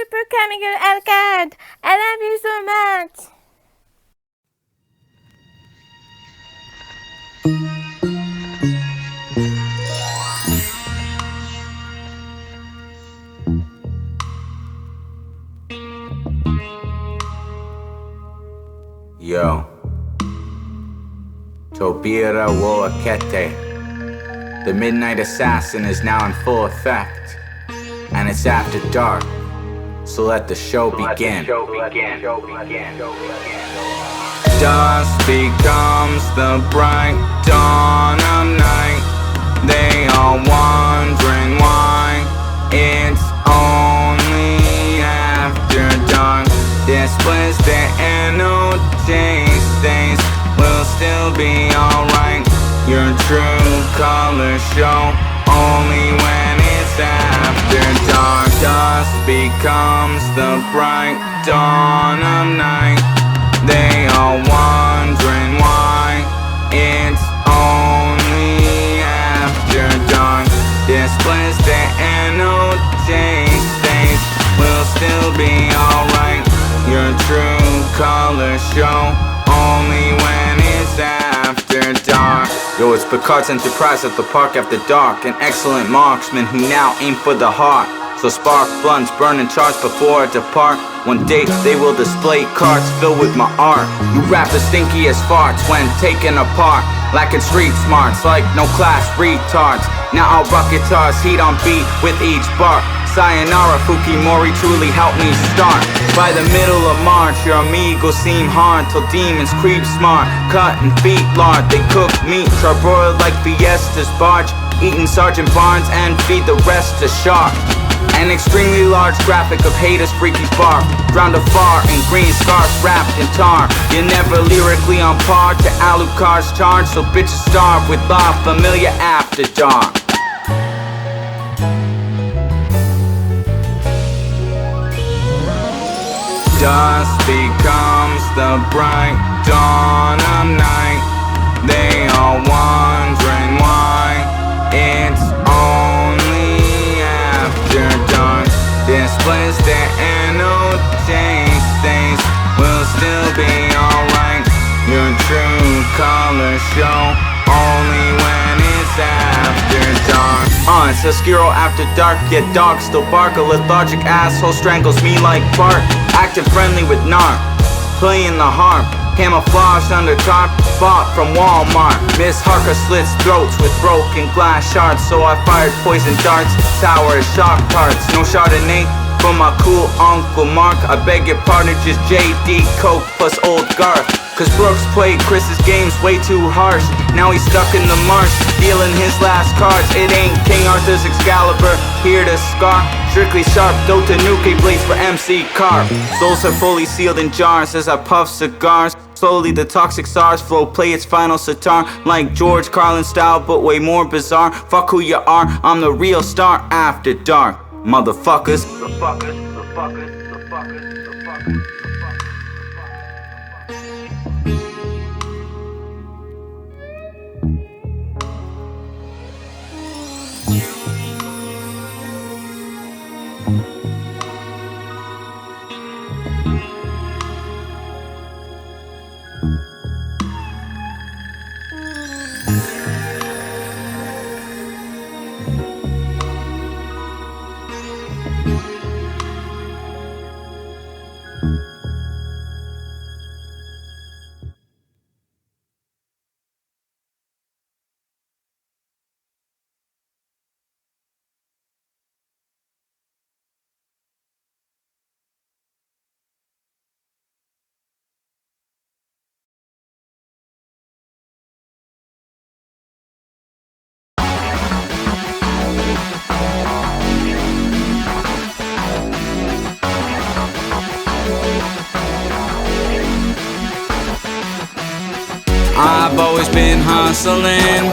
super chemical Alucard. I love you so much. Yo, Tobira wo Akete. The midnight assassin is now in full effect, and it's after dark, so let the show begin. Dusk becomes the bright dawn of night. They are wondering why it's only after dark. Displays the energy stays will still be alright. Your true colors show only when it's after dark. Dusk becomes the bright dawn of night. They are wondering why it's only after dark. Displays the energy stays will still be alright. Your true colors show only when it's after dark. Yo, it's Picard's Enterprise at the park after dark. An excellent marksman who now aim for the heart. So spark blunts, burn and charge before I depart. One day they will display cards filled with my art. You rap the stinkiest farts when taken apart. Lacking street smarts like no class retards. Now I'll rock guitars, heat on beat with each bar. Sayonara Fukimori truly helped me start. By the middle of March, your amigos seem hard till demons creep smart. Cutting feet lard, they cook meat charbroiled like Fiesta's barge. Eating Sergeant Barnes and feed the rest to shark. An extremely large graphic of haters freaky bark. Drowned afar in green scarf wrapped in tar. You're never lyrically on par to Alucard's charge, so bitches starve with La Familia after dark. Dusk becomes the bright dawn of night. They are wondering why it's only after dark. Displays the energy stays will still be alright. Your true colors show only when it's after dark. It's Oscuro after dark, yet dogs still bark. A lethargic asshole strangles me like bark. Acting friendly with narc, playing the harp. Camouflaged under tarp, bought from Walmart. Miss Harker slits throats with broken glass shards, so I fired poison darts, sour as shock tarts. No Chardonnay for my cool Uncle Mark. I beg your pardon, just JD Coke plus Old Garth. Cause Brooks played Chris's games way too harsh. Now he's stuck in the marsh, dealing his last cards. It ain't King Arthur's Excalibur, here to scar. Strictly sharp, Dotanuki blades for MC Carp. Souls are fully sealed in jars as I puff cigars. Slowly the toxic SARS flow play its final sitar. Like George Carlin style, but way more bizarre. Fuck who you are, I'm the real star after dark. Motherfuckers. I've always been hustling,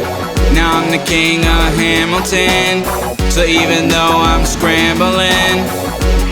now I'm the king of Hamilton. So even though I'm scrambling,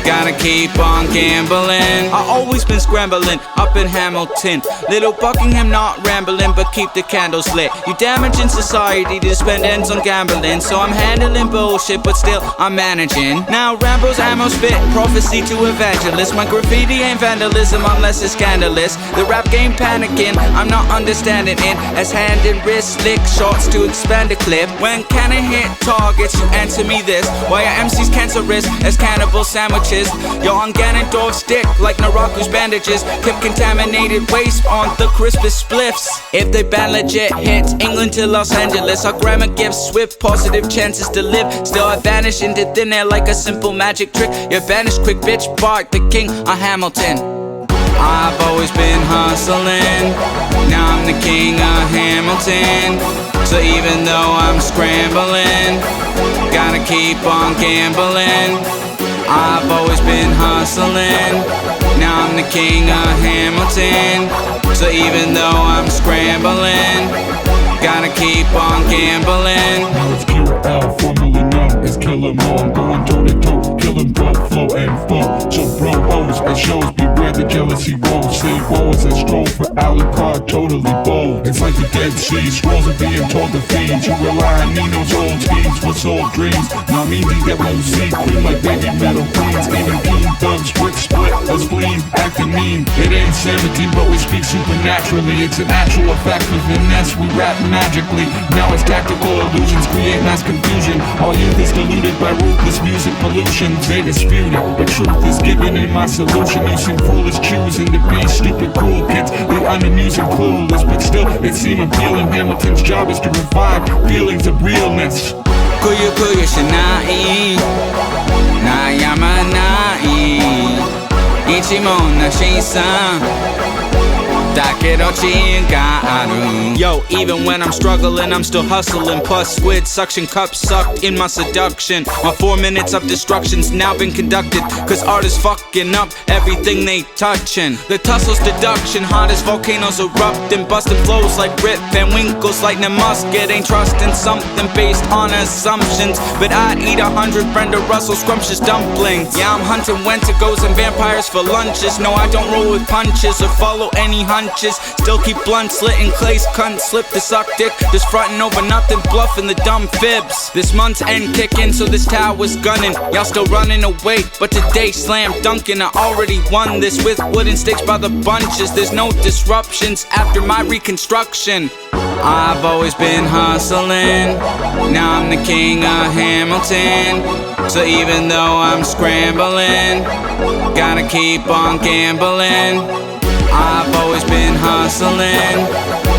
Gotta keep on gambling. I always been scrambling up in Hamilton. Little Buckingham not rambling, but keep the candles lit. You damaging society to spend ends on gambling. So I'm handling bullshit, but still I'm managing. Now Rambo's ammo spit, prophecy to evangelist. My graffiti ain't vandalism unless it's scandalous. The rap game panicking, I'm not understanding it. As hand and wrist lick shots to expand a clip. When can I hit targets, you answer me this. Why are MCs cancerous as cannibal sandwiches? Yo, on Ganondorf's dick like Naraku's bandages. Keep contaminated waste on the crispest spliffs. If they ban legit hits, England to Los Angeles. Our grammar gives swift positive chances to live. Still I vanish into thin air like a simple magic trick. You vanish quick, bitch, Bart the king of Hamilton. I've always been hustling, now I'm the king of Hamilton. So even though I'm scrambling, gotta keep on gambling. I've always been hustling, now I'm the king of Hamilton. So even though I'm scrambling, gotta keep on gambling. Now it's Kirah, formerly known as Killer Mo. I'm going toe to toe, killing bro, flow and foe. So bro O's at shows, beware the jealousy rolls. Say woes and stroll for Alucard, totally bold. It's like the GATZ, scrolls are being told to feed. You rely on Nino's old schemes for soul dreams. Namida that won't see, queen like baby metal queens. Even keen thugs, brick split, a spleen, acting mean. It ain't 17, but we speak supernaturally. It's an actual fact with finesse, we rap magically. Now it's tactical illusions, create mass confusion. All youth is deluded by ruthless music pollution. They dispute it, but truth is given in my solution. You seem foolish choosing to be stupid cool kids. They unamusing clueless, but still it seem appealing. Hamilton's job is to revive feelings of realness. Kuyu kuyu Zhen'ai, Nayama nai, Ichimo na shinsan. Yo, even when I'm struggling, I'm still hustling. Plus squid suction cups sucked in my seduction. My 4 minutes of destruction's now been conducted, cause art is fucking up everything they touchin'. The tussle's deduction, hot as volcanoes erupting, busting flows like Rip Van Winkle's lightning musket. Ain't trusting something based on assumptions, but I'd eat 100 Brenda Russell scrumptious dumplings. Yeah, I'm hunting wendigos and vampires for lunches. No, I don't roll with punches or follow any hunches. Still keep blunt slitting clays, cunt slip to suck dick. Just frontin' over nothing, bluffing the dumb fibs. This month's end kicking, so this tower's gunning. Y'all still running away, but today slam dunking. I already won this with wooden stakes by the bunches. There's no disruptions after my reconstruction. I've always been hustling, now I'm the king of Hamilton. So even though I'm scrambling, gotta keep on gambling. I've always been hustling,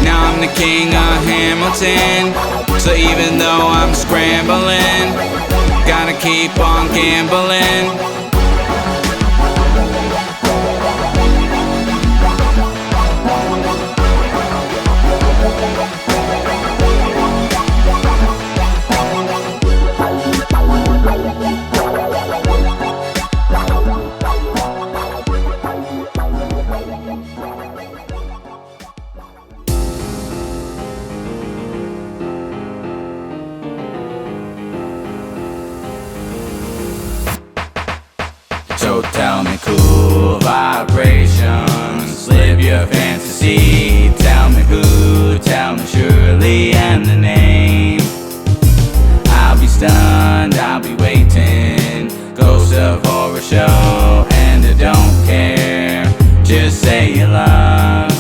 now I'm the king of Hamilton. So even though I'm scrambling, gotta keep on gambling. So tell me cool vibrations, live your fantasy. Tell me who, tell me surely, and the name. I'll be stunned, I'll be waiting. Ghost of horror show, and I don't care. Just say you love.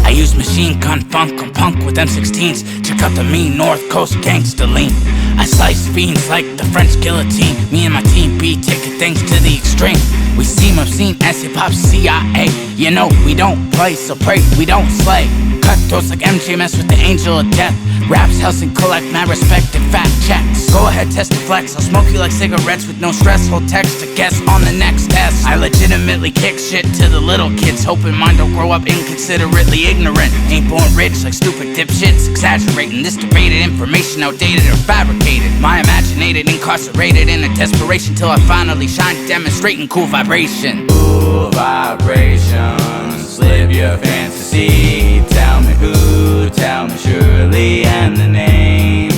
I use machine gun funk on punk with M16s to cut the mean North Coast gangsta lean. I slice fiends like the French guillotine. Me and my team be taking things to the extreme. We seem obscene as hip-hop CIA. You know we don't play, so pray we don't slay. Cutthroats like MJ mess with the angel of death. Raps, house and collect mad respect and fact checks. Go ahead, test and flex. I'll smoke you like cigarettes with no stress. Hold text to guess on the next test. I legitimately kick shit to the little kids, hoping mine don't grow up inconsiderately ignorant. Ain't born rich like stupid dipshits, exaggerating this debated information, outdated or fabricated. My imaginated, incarcerated in a desperation till I finally shine, demonstrating cool vibration. Cool vibrations, live your fantasy. Tell me who, tell me surely, and the name.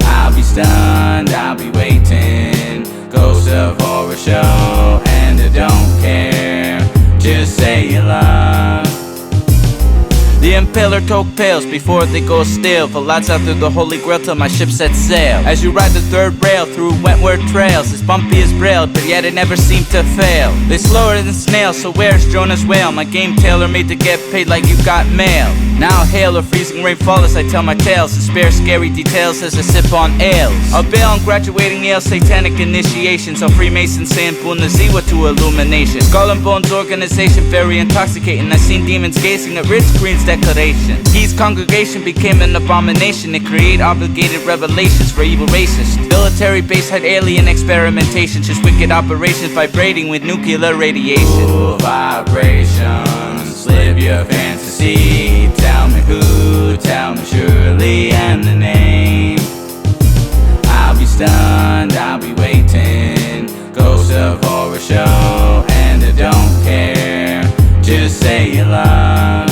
I'll be stunned, I'll be waiting. Ghost of horror Impailor took pills before they go still. Vlad's out through the holy grail till my ship sets sail. As you ride the third rail through Wentworth trails, it's bumpy as braille, but yet it never seemed to fail. They slower than snails, so where's Jonez whale? My game tailor-made to get paid like you got mail. Now hail or freezing rain fall as I tell my tales, and spare scary details as I sip on ales. I'll bail on graduating Yale satanic initiation, so Freemasons saying Bunaziwa to illumination. Skull and Bones organization, very intoxicating. I seen demons gazing at Rich Green's declaration. His congregation became an abomination. It create obligated revelations for evil racists. Military base had alien experimentations, just wicked operations vibrating with nuclear radiation. Ooh, vibrations, live your fantasy. Tell me who, tell me surely, and the name. I'll be stunned, I'll be waiting. Ghost of horror show, and I don't care. Just say you love.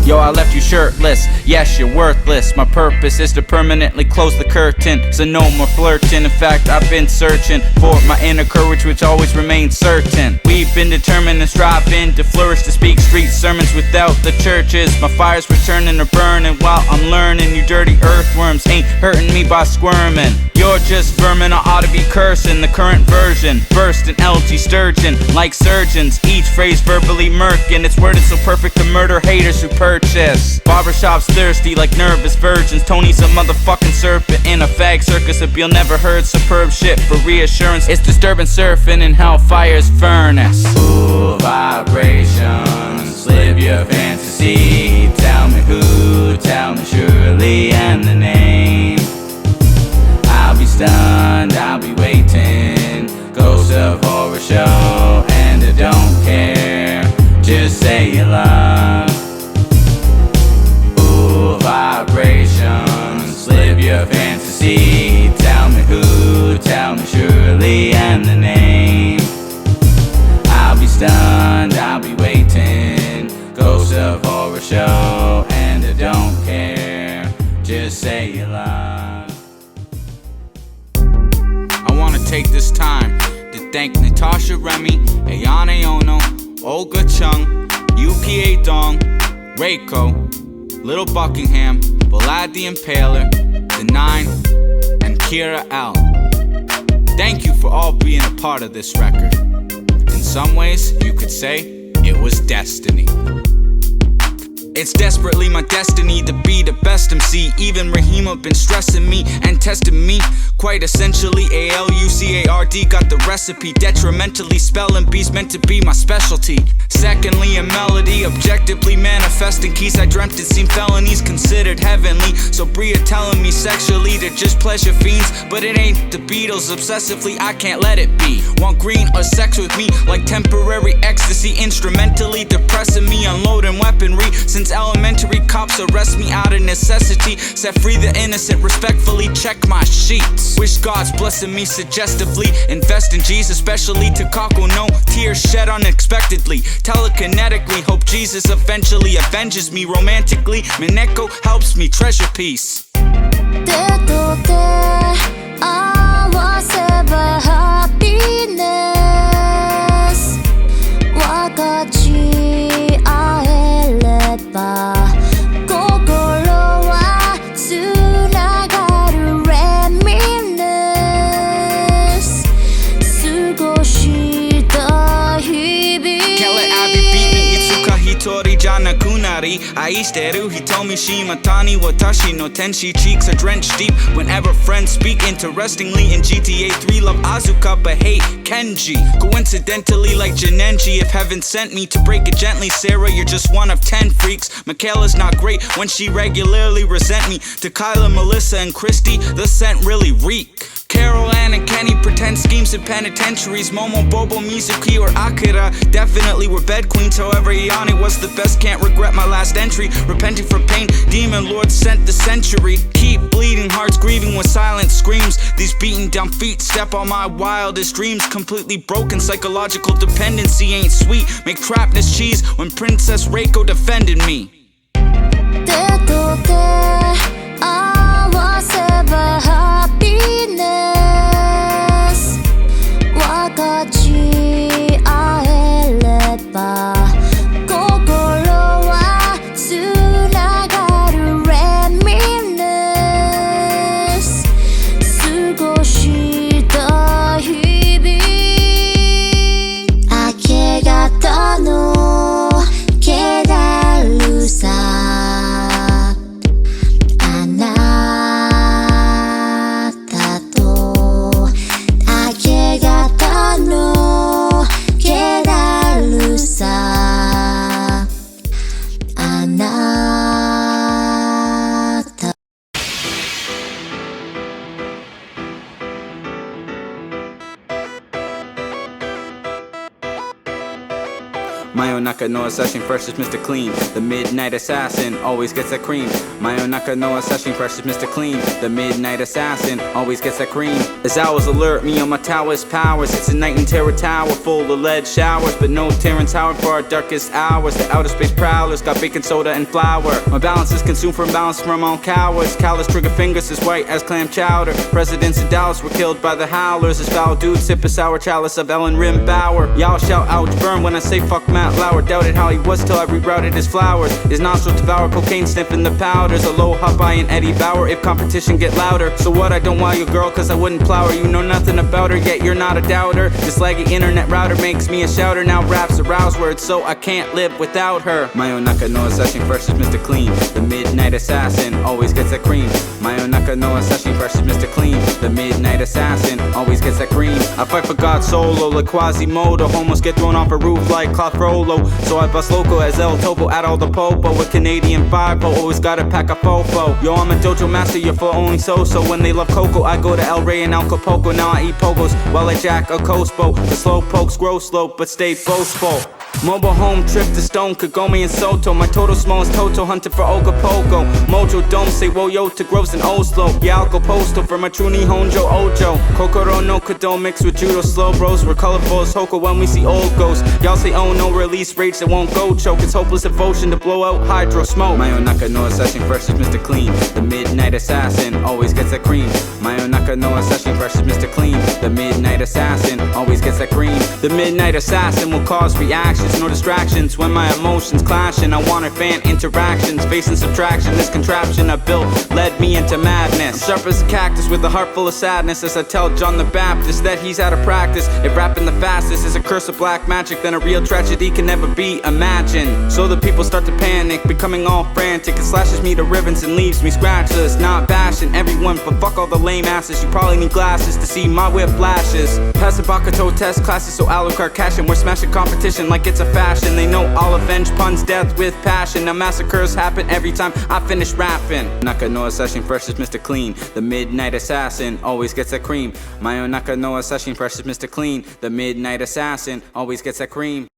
Yo, I left you shirtless, yes, you're worthless. My purpose is to permanently close the curtain, so no more flirting. In fact, I've been searching for my inner courage, which always remains certain. We've been determined and striving to flourish, to speak street sermons without the churches. My fire's returning or burning while I'm learning. You dirty earthworms ain't hurting me by squirming. You're just vermin, I ought to be cursing. The current version, burst in LG sturgeon. Like surgeons, each phrase verbally murking. It's worded so perfect to murder haters who purchase. Barbershops thirsty like nervous virgins. Tony's a motherfucking serpent in a fag circus. If you'll never heard superb shit for reassurance, it's disturbing surfing in hellfire's furnace. Ooh, vibrations, live your fantasy. Tell me who, tell me surely, and the name. I'll be stunned, I'll be waiting. Ghost of horror show, and I don't care. Just say you love. Ooh, vibrations, live your fantasy. Tell me who, tell me surely, and the name. I'll be stunned, I'll be waiting. Ghost of horror show, and I don't care. Just say you love. I wanna take this time to thank Natasha, Remi, Ayane Ono, Olga, Chung, Yukie Dong, Rayko, Little Buckingham, Vlad the Impailor, Zhen'ai, and Kirah L. Thank you for all being a part of this record. In some ways, you could say it was destiny. It's desperately my destiny to be the best MC. Even Rahima been stressing me and testing me. Quite essentially, Alucard got the recipe. Detrimentally spelling bees meant to be my specialty. Secondly, a melody, objectively manifesting keys I dreamt it seemed felonies considered heavenly. So Bria telling me sexually they're just pleasure fiends, but it ain't the Beatles. Obsessively, I can't let it be. Want green or sex with me like temporary ecstasy. Instrumentally depressing me, unloading weaponry. Since elementary cops arrest me out of necessity. Set free the innocent, respectfully check my sheets. Wish God's blessing me suggestively. Invest in Jesus, especially to Kako. No tears shed unexpectedly. Telekinetically, hope Jesus eventually avenges me romantically. Mineko helps me treasure peace. Aishteru, he told me Shimatani Watashi no Tenshi. Cheeks are drenched deep whenever friends speak. Interestingly, in GTA 3, love Asuka but hate Kenji. Coincidentally, like Janenji, if heaven sent me to break it gently, Sarah, you're just one of 10 freaks. Michaela's not great when she regularly resent me. To Kyla, Melissa, and Christy, the scent really reek. Carol, Ann, and Kenny pretend schemes in penitentiaries. Momo, Bobo, Mizuki, or Akira definitely were bed queens. However, Ayane was the best, can't regret my last entry. Repenting for pain, demon lord sent the century. Keep bleeding, hearts grieving with silent screams. These beaten down feet step on my wildest dreams. Completely broken, psychological dependency ain't sweet. Make trapness cheese when Princess Rayko defended me. Mayonaka no assassin, fresh as Mr. Clean. The midnight assassin always gets that cream. Mayonaka no assassin, fresh as Mr. Clean. The midnight assassin always gets that cream. As owls alert me on my tower's powers. It's a night in Terror Tower full of lead showers, but no Terrence Howard for our darkest hours. The outer space prowlers got baking soda and flour. My balance is consumed from balance from all cowards. Callous trigger fingers as white as clam chowder. Presidents in Dallas were killed by the howlers. As foul dudes sip a sour chalice of Ellen Rimbauer. Y'all shout ouch burn when I say fuck Matt Lauer. Doubted how he was till I rerouted his flowers. His nostrils devour cocaine sniffing the powders. Aloha by an Eddie Bauer if competition get louder. So what, I don't wow your girl cause I wouldn't plow her. You know nothing about her yet you're not a doubter. This laggy internet router makes me a shouter. Now raps arouse words so I can't live without her. Mayonaka no assassin, fresh as Mr. Clean. The midnight assassin always gets that cream. Mayonaka no assassin, fresh as Mr. Clean. The midnight assassin always gets that cream. I fight for God solo like Quasimodo. Homos get thrown off a roof like Cloth Frollo. So I bust loco as El Topo at all the popo. With Canadian five-po, always gotta pack a fofo. Yo, I'm a dojo master, you're for only so-so. When they love Coco, I go to El Rey and Acapulco. Now I eat pogos while I jack a coast boat. The slow pokes grow slow, but stay boastful. Mobile home trip to Stone, Kagome and Soto. My total small is Toto, hunted for Ogopogo. Mojo Dome, say Woyo to Groves and Oslo. Yalco Postal for my Truni Honjo Ojo. Kokoro no Kado mixed with Judo slow bros. We're colorful as Hoko when we see old ghosts. Y'all say oh no, release rage that won't go choke. It's hopeless devotion to blow out hydro smoke. Mayonaka no assassin, fresh as Mr. Clean. The midnight assassin always gets that cream. Mayonaka no assassin, fresh as Mr. Clean. The midnight assassin always gets that cream. The midnight assassin will cause reactions. No distractions when my emotions clashing. I wanted fan interactions, facing subtraction. This contraption I built led me into madness. I'm sharp as a cactus with a heart full of sadness. As I tell John the Baptist that he's out of practice. If rapping the fastest is a curse of black magic, then a real tragedy can never be imagined. So the people start to panic, becoming all frantic. It slashes me to ribbons and leaves me scratches. Not bashing everyone, but fuck all the lame asses. You probably need glasses to see my whip flashes. Pass the Bakuto test classes, so Alucard cashing. We're smashing competition like it's a fashion. They know I'll avenge puns, death with passion. Now massacres happen every time I finish rapping. Naka no assassin, fresh as Mr. Clean. The midnight assassin always gets that cream. Mayonaka no assassin, fresh as Mr. Clean. The midnight assassin always gets that cream.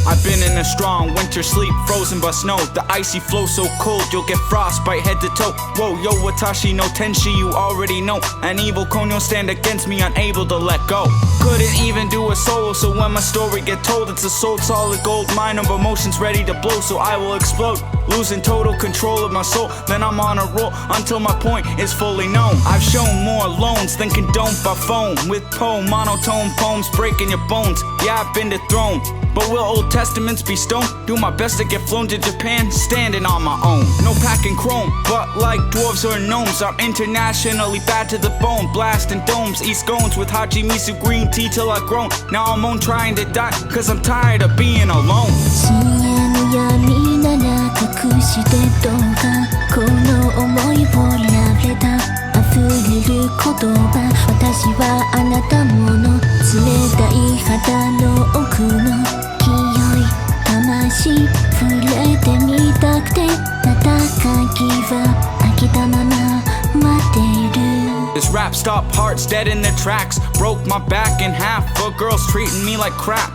I've been in a strong winter sleep, frozen by snow. The icy flow so cold, you'll get frostbite head to toe. Whoa, yo, Watashi no Tenshi, you already know. An evil konyo stand against me, unable to let go. Couldn't even do a solo, so when my story get told, it's a sold solid gold mine of emotions ready to blow, so I will explode. Losing total control of my soul, then I'm on a roll until my point is fully known. I've shown more loans than condoned by phone, with monotone poems breaking your bones. Yeah, I've been dethroned, but will Old Testaments be stoned? Do my best to get flown to Japan, standing on my own. No packing chrome, but like dwarves or gnomes, I'm internationally bad to the bone. Blasting domes, eat scones with Haji Misu green tea till I grown. Now I'm on trying to die, cause I'm tired of being alone. 隠してどうかこの想いをラブレター溢れる言葉私はあなたもの冷たい肌の奥の清い魂触れてみたくてまた鍵は開けたまま待っている This rap stopped hearts dead in their tracks. Broke my back in half for girls treating me like crap.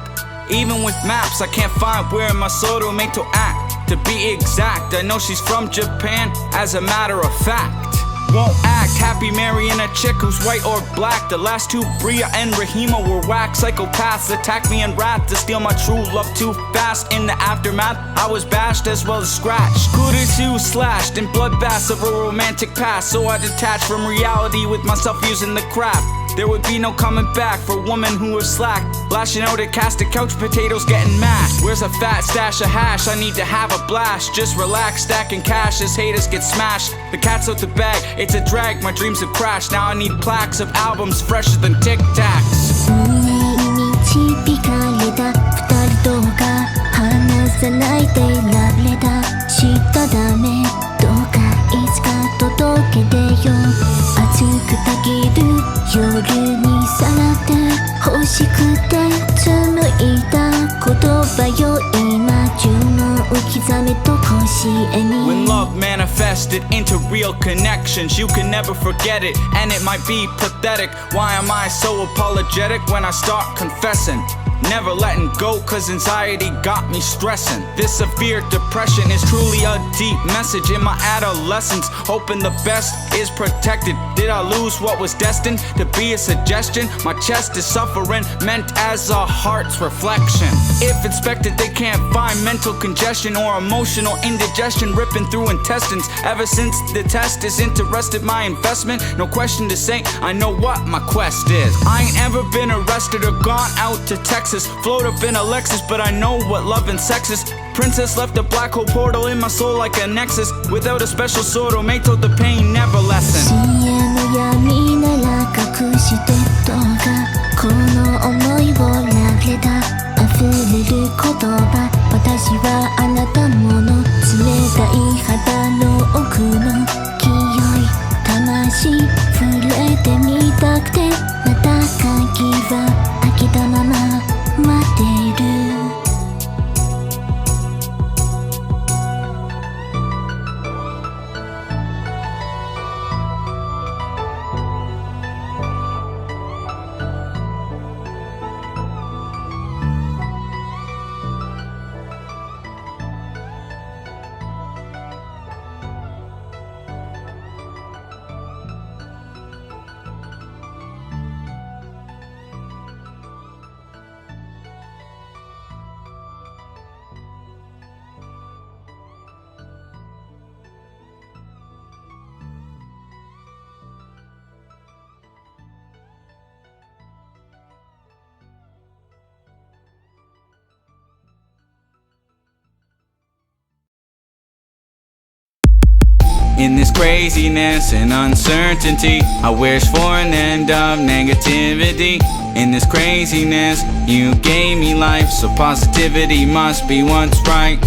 Even with maps I can't find where my Sorumeito at. To be exact, I know she's from Japan, as a matter of fact. Won't act happy marrying a chick who's white or black. The last two, Bria and Rahima, were whack psychopaths. Attacked me in wrath to steal my true love too fast. In the aftermath, I was bashed as well as scratched. Kurisu slashed in bloodbaths of a romantic past. So I detached from reality with myself using the craft. There would be no coming back for women who were slack. Lashing out at cast of couch potatoes getting mashed. Where's a fat stash of hash? I need to have a blast. Just relax, stacking cash as haters get smashed. The cat's out the bag, it's a drag, my dreams have crashed. Now I need plaques of albums fresher than Tic Tacs. 導かれた二人どうか話さないでラブレターしたダメどうかいつか届けてよ熱くルにさらって欲しくて紡いだ言葉よ今順を刻めと腰絵に When love manifested into real connections, you can never forget it, and it might be pathetic. Why am I so apologetic when I start confessing? Never letting go cause anxiety got me stressing. This severe depression is truly a deep message in my adolescence. Hoping the best is protected. Did I lose what was destined to be a suggestion? My chest is suffering, meant as a heart's reflection. If inspected they can't find mental congestion or emotional indigestion ripping through intestines. Ever since the test is interested my investment, no question to say, I know what my quest is. I ain't ever been arrested or gone out to Texas. Float up in a Lexus, but I know what love and sex is. Princess left a black hole portal in my soul like a nexus. Without a special Sorumeito, the pain never lessened. 深夜の闇なら隠してどうかこの想いをラブレター溢れる言葉私はあなたもの冷たい肌の奥の清い魂触れてみたくてまた鍵は開けたまま待ってるIn this craziness and uncertainty, I wish for an end of negativity. In this craziness, you gave me life, so positivity must be what's right.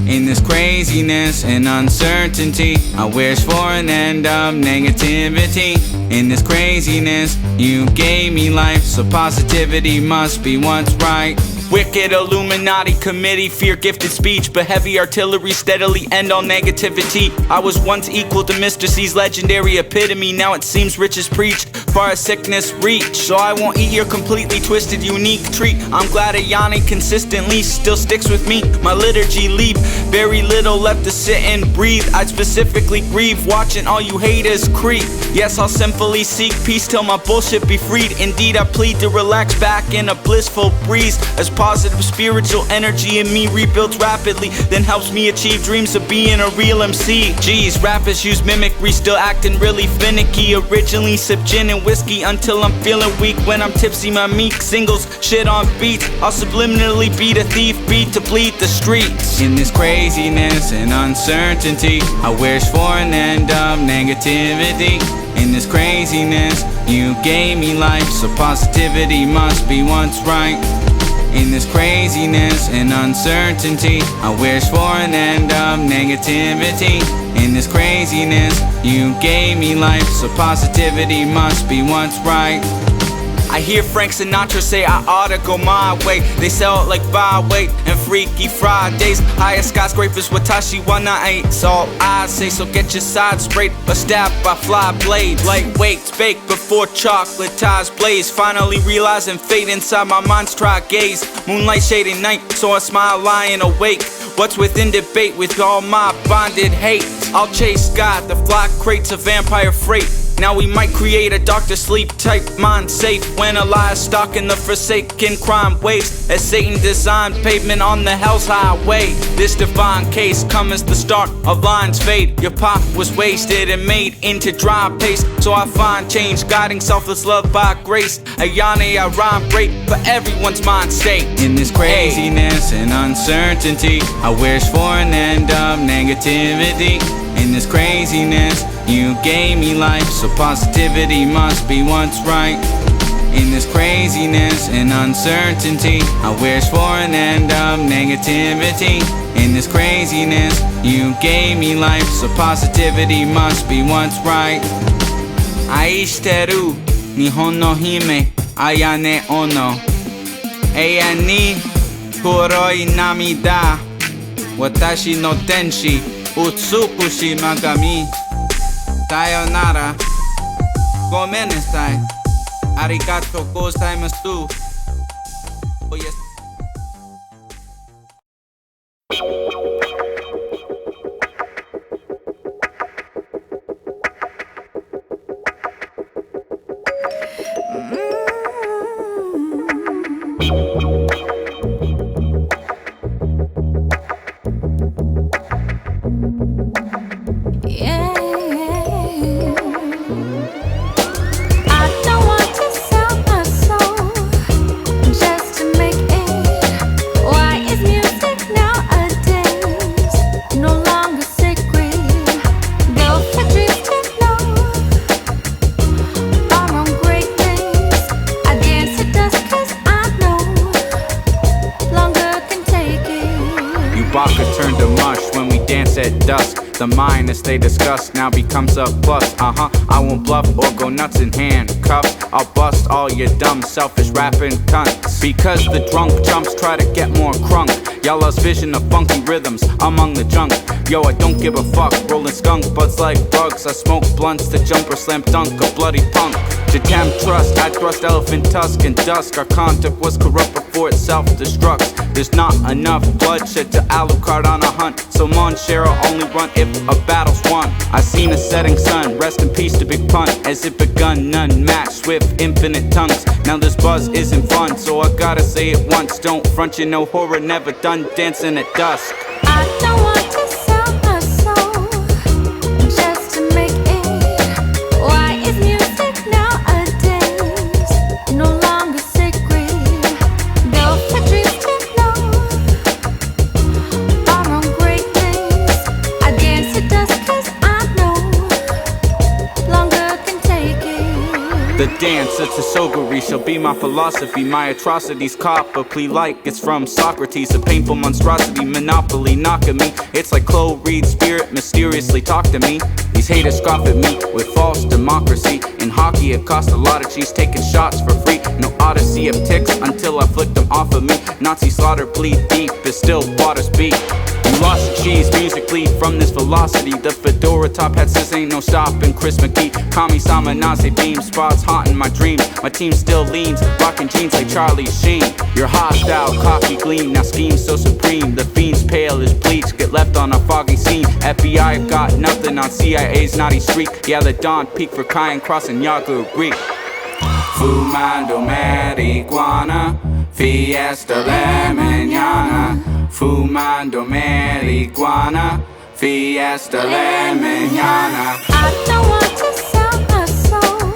In this craziness and uncertainty, I wish for an end of negativity. In this craziness, you gave me life, so positivity must be what's right. Wicked Illuminati committee, fear gifted speech, but heavy artillery steadily end all negativity. I was once equal to Mr. C's legendary epitome, now it seems riches preach, far as sickness reach. So I won't eat your completely twisted unique treat. I'm glad Ayane consistently still sticks with me. My liturgy leap, very little left to sit and breathe. I'd specifically grieve watching all you haters creep. Yes, I'll sinfully seek peace till my bullshit be freed. Indeed, I plead to relax back in a blissful breeze, as positive spiritual energy in me rebuilds rapidly, then helps me achieve dreams of being a real MC. Geez, rappers use mimicry, still acting really finicky. Originally sip gin and whiskey until I'm feeling weak. When I'm tipsy, my meek singles shit on beats. I'll subliminally beat a thief beat to bleed the streets. In this craziness and uncertainty, I wish for an end of negativity. In this craziness, you gave me life, so positivity must be what's right. In this craziness and uncertainty, I wish for an end of negativity. In this craziness, you gave me life, so positivity must be what's right. I hear Frank Sinatra say I oughta go my way. They sell it like by-weight and Freaky Fridays. Higher skyscrapers, Watashi wa nai, it's all I say. So get your side sprayed or stabbed by fly blades. Lightweight, baked before chocolate ties blaze. Finally realizing fate inside my mind's try gaze. Moonlight shading night, so I smile lying awake. What's within debate with all my bonded hate? I'll chase God, the fly crates of vampire freight. Now we might create a Dr. Sleep type mind safe when a lie is stalking the forsaken crime waves. As Satan designed pavement on the hell's highway, this divine case come as the start of lines fade. Your pop was wasted and made into dry paste, so I find change guiding selfless love by grace. Ayane, I rhyme great for everyone's mind state. In this craziness and uncertainty, I wish for an end of negativity. In this craziness, you gave me life, so positivity must be what's right. In this craziness and uncertainty, I wish for an end of negativity. In this craziness, you gave me life, so positivity must be what's right. Aishteru, Nihon no hime, Ayane ono. Eian ni Kuroi Namida. Watashi no tenshi, Utsukushi magami. Sayonara, gomenasai. Arigato gozaimasu. Oh yes. Dusk. The minus they discuss now becomes a plus. I won't bluff or go nuts in handcuffs. I'll bust all your dumb, selfish rapping cunts. Because the drunk chumps try to get more crunk. Y'all lost vision of funky rhythms among the junk. Yo, I don't give a fuck. Rolling skunk buds like bugs. I smoke blunts to jump or slam dunk a bloody punk. To tempt trust, I thrust elephant tusk and dusk. Our conduct was corrupt before it self-destructs. There's not enough bloodshed to Alucard on a hunt. So Monshero only run if a battle's won. I seen a setting sun, rest in peace to Big Pun. As it begun, none matched with infinite tongues. Now this buzz isn't fun, so I gotta say it once. Don't front you no horror, never done dancing at dusk. I don't want to sell my soul just to make it. Why is music nowadays no longer sacred? Go for dreams to know our own greatness. I dance to dusk 'cause I know longer can take it. The dance, it's a sogery, shall be my philosophy. My atrocities copper plea like it's from Socrates. A painful monstrosity, monopoly knocking me. It's like Chloe Reed's spirit mysteriously talk to me. These haters scoff at me with false democracy. In hockey it cost a lot of cheese, taking shots for free. No odyssey of ticks until I flicked them off of me. Nazi slaughter bleed deep, but still waters beat. You lost your cheese musically from this velocity. The fedora top hat says ain't no stopping Chris McKee. Kami-sama Nazi beam spots haunting my dreams. My team still leans, rocking jeans like Charlie Sheen. Your hostile coffee gleam, now scheme so supreme. The fiend's pale as bleach, get left on a foggy scene. FBI got nothing on CIA's naughty streak. Yeah, the dawn peak for Cayenne crossing Yaku Reek. Fumando marijuana, fiesta la mañana. Fumando marijuana, fiesta la mañana. I don't want to sell my soul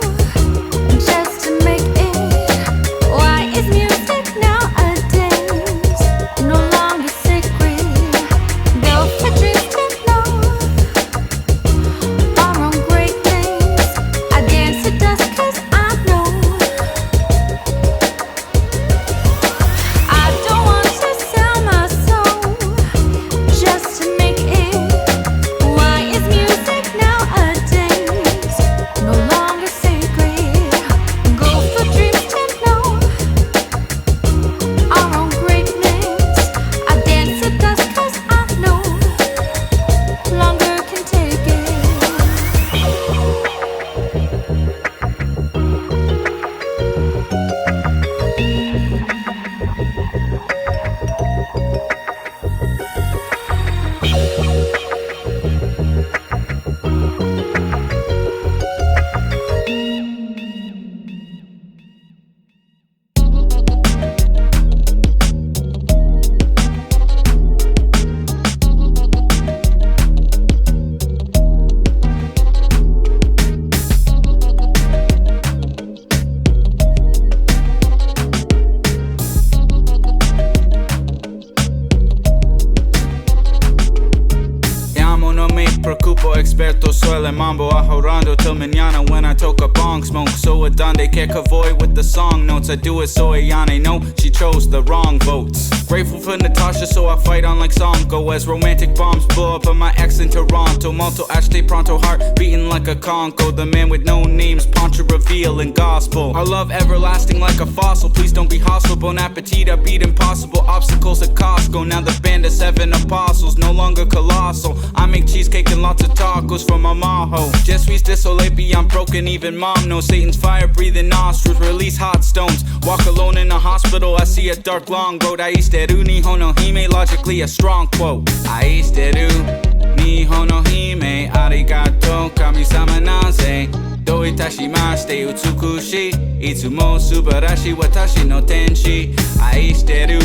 just to make it. Why is music nowadays no longer sacred? Go for dreams to know our own greatness. I dance to dusk 'cause I know I don't want to sell my soul just to make it. Why is music nowadays no longer sacred? Go for dreams to know our own greatness. I dance to dusk 'cause I know longer can take it. Experto soy el mambo ahorrando till mañana when I toke a bong smoke. So a donde que cavoy with the song notes. I do it so Ayane know she chose the wrong votes. Grateful for Natasha so I fight on like Songo as romantic bombs blow up on my ex in Toronto. pronto, molto, ashte pronto, heart beating like a concho. The man with no names, poncho revealing gospel. Our love everlasting like a fossil. Please don't be hostile. Bon appetit, I beat impossible obstacles at Costco. Now the band of 7 apostles, no longer colossal. I make cheesecake and lots of tacos for my maho. Je suis désolé, beyond broken, even mom knows Satan's fire breathing nostrils release hot stones. Walk alone in a hospital, I see a dark long road. Aishteru nihon no hime, logically a strong quote. Aishteru nihon no hime, arigato kami-sama naze. Do itashimashite utsukushi, itsumo subarashi watashi no tenshi. Aishteru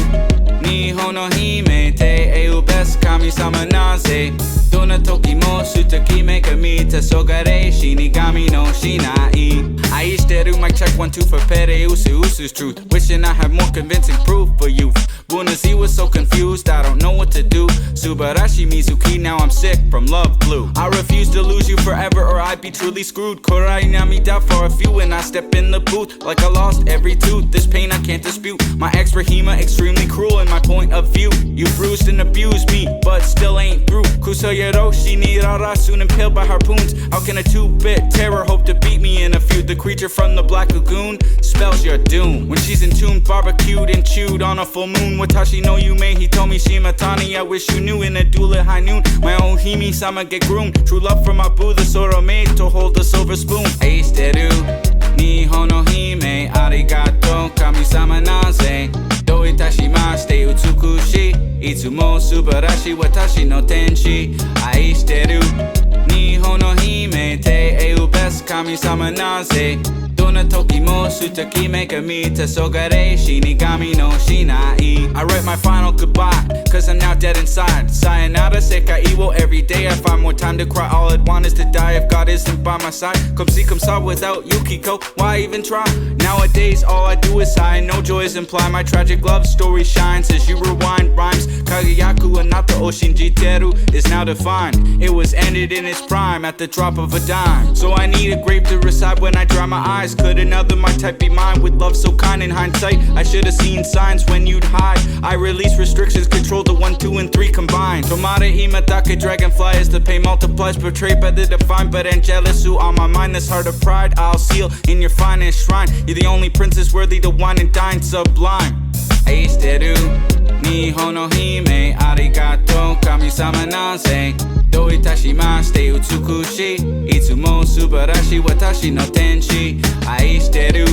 nihon no hime, te eu best kami-sama naze. Dona toki mo sutaki megami tesogare shinigami no shinai. Aishteru, mic check 1 2 for pere usu's truth. Wishing I had more convincing proof for you. Bunazi was so confused, I don't know what to do. Subarashi Mizuki, now I'm sick from love flu. I refuse to lose you forever or I'd be truly screwed. Kuroi Namida for a few and I step in the booth like I lost every tooth. This pain I can't dispute. My ex Rahima extremely cruel in my point of view. You bruised and abused me, but still ain't through. Kusoyero Shinirara, soon impaled by harpoons. How can a 2-bit terror hope to beat me in a feud? The creature from the Black Lagoon spells your doom. When she's entombed, barbecued and chewed on a full moon. Watashi no yume, he told me shimatani. I wish you knew in a duel at high noon. My own himi sama get groomed. True love from my boo, the Sorumeito hold the silver spoon. Aishteru nihon no hime, arigato kami-sama naze. Do itashimashite utsukushi, itsumo subarashi watashi no tenshi. Aishteru nihon no hime, te eu best kami-sama naze. Dona toki mo sutaki megami tesogare shinigami no shinai. I write my final goodbye, cause I'm now dead inside. Sayonara sekai iwo, every day I find more time to cry. All I'd want is to die if God isn't by my side. Come see, come saw without Yukiko, why even try? Nowadays all I do is sigh, no joys imply. My tragic love story shines as you rewind rhymes. Kagayaku anata oshinjiteru is now defined. It was ended in its prime at the drop of a dime. So I need a grave to recite when I dry my eyes. Could another my type be mine with love so kind? In hindsight, I should have seen signs when you'd hide. I release restrictions, control the 1, 2, and 3 combined. Tomata imatake dragonfly as the pain multiplies, portrayed by the divine, but angelus who on my mind. This heart of pride I'll seal in your finest shrine. You're the only princess worthy to wine and dine sublime. Aishteru nihon no hime, arigato kami-sama naze. Do itashimashite utsukushi, itsumo subarashi watashi no tenshi. Aishteru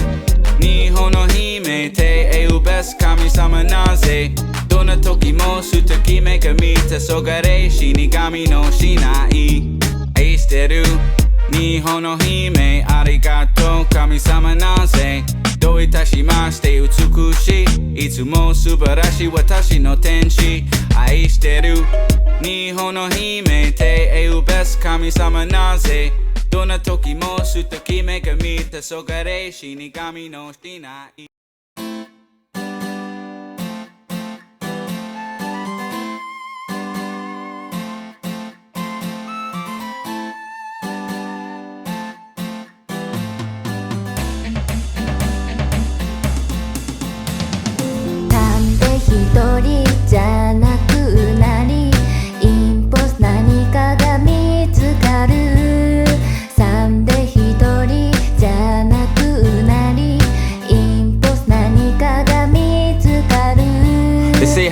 nihon no hime, te eu best kami-sama naze. Dona toki mo sutaki megami tesogare shinigami no shinai. Aishteru nihon no hime, arigato kami-sama naze. Do itashimashite utsukushi, itsumo subarashi watashi no tenshi. Aishteru nihon no hime, te eu best kami-sama naze. Dona toki mo sutaki megami tesogare shinigami no shinai.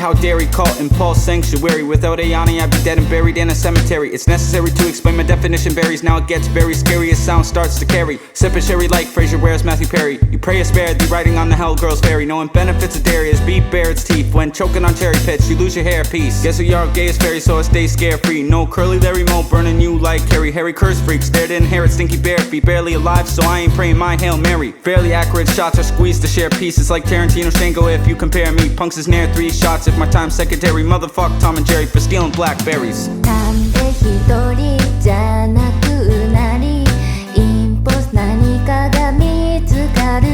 How dare he call impulse sanctuary? Without Ayane I'd be dead and buried in a cemetery. It's necessary to explain my definition varies. Now it gets very scary as sound starts to carry. Sipping sherry like Fraser wears Matthew Perry. You pray a spare, the writing on the hell girl's fairy. Knowing benefits of dairy as beef bare its teeth. When choking on cherry pits you lose your hair piece. Guess who you're gay as fairy so I stay scare free. No curly Larry Moe burning you like Carrie. Harry curse freaks there to inherit stinky bare feet. Barely alive so I ain't praying my Hail Mary. Fairly accurate shots are squeezed to share pieces like Tarantino Shango if you compare me. Punks is near 3 shots if my time's secondary. Motherfuck Tom and Jerry for stealing blackberries. なんで一人じゃなくなりインポス何かが見つかる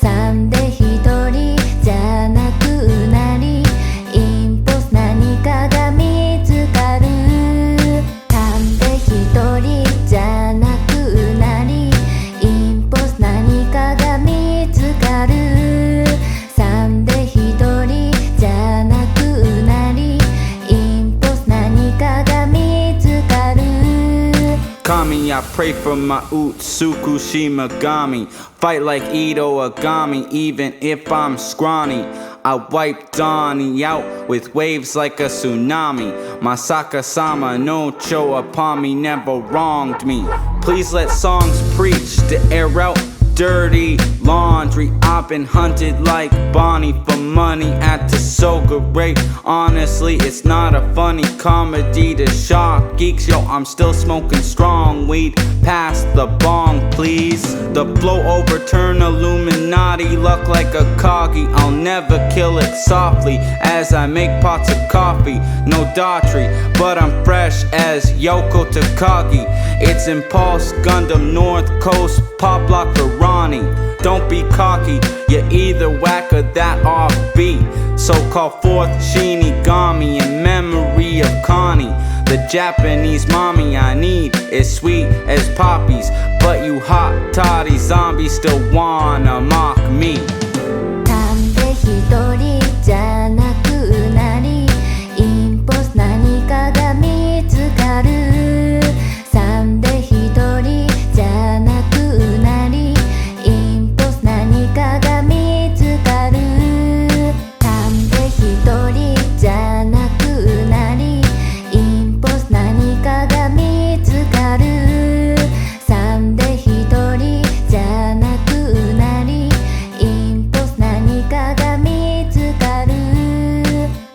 3で一人じゃなくなりインポス何かが見つかる3で一人じゃなくなりインポス何かが見つかる3で一人じゃなくなりインポス何かが見つかる Kami, I pray for my Utsukushi Megami. Fight like Ito Agami, even if I'm scrawny. I wipe Donnie out with waves like a tsunami. Masaka-sama no cho upon me, never wronged me. Please let songs preach to air out dirty laundry. I've been hunted like Bonnie for money at the Soga rate. Honestly, it's not a funny comedy to shock geeks. Yo, I'm still smoking strong weed. Pass the bong, please. The flow overturn Illuminati. Luck like a coggy. I'll never kill it softly as I make pots of coffee. No Daughtry, but I'm fresh as Yoko Takagi. It's Impulse, Gundam, North Coast, Pop Lock for Ronnie. Don't be cocky, you're either whack or that offbeat. So call forth Shinigami in memory of Connie. The Japanese mommy I need is sweet as poppies, but you hot toddy zombies still wanna mock me. なんで一人じゃなくなりインポス何かが見つかる3で一人じゃなくなりインポス何かが見つかる3で一人じゃなくなりインポス何かが見つかる3で一人じゃなくなりインポス何かが見つかる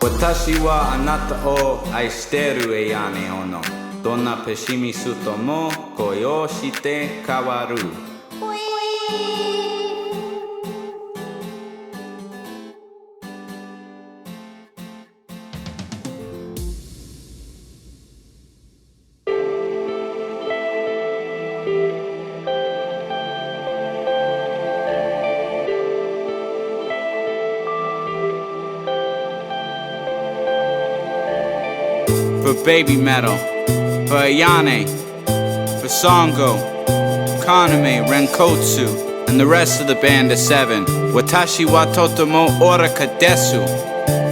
私はあなたを愛してるAyane ono。どんなペシミストも恋をして変わる。For Baby Metal, for Ayane, for Songo, Kaname, Renkotsu, and the rest of the band of 7. Watashi wa totomo oraka desu.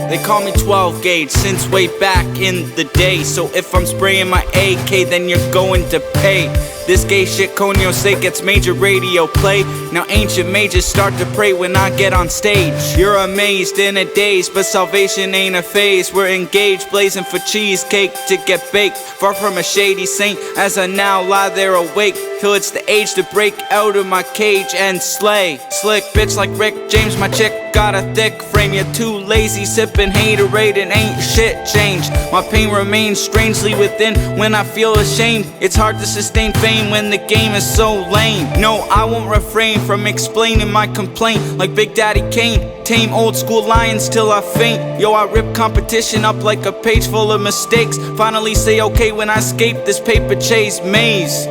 They call me 12 gauge since way back in the day. So if I'm spraying my AK, then you're going to pay. This gay shit Konyo say gets major radio play. Now ancient mages start to pray when I get on stage. You're amazed in a daze, but salvation ain't a phase. We're engaged, blazing for cheesecake to get baked. Far from a shady saint, as I now lie there awake, till it's the age to break out of my cage and slay. Slick bitch like Rick James, my chick got a thick frame. You're too lazy, sipping haterade and ain't shit changed. My pain remains strangely within when I feel ashamed. It's hard to sustain fame when the game is so lame. No, I won't refrain from explaining my complaint like Big Daddy Kane. Tame old school lions till I faint. Yo, I rip competition up like a page full of mistakes. Finally say okay when I escape this paper chase maze.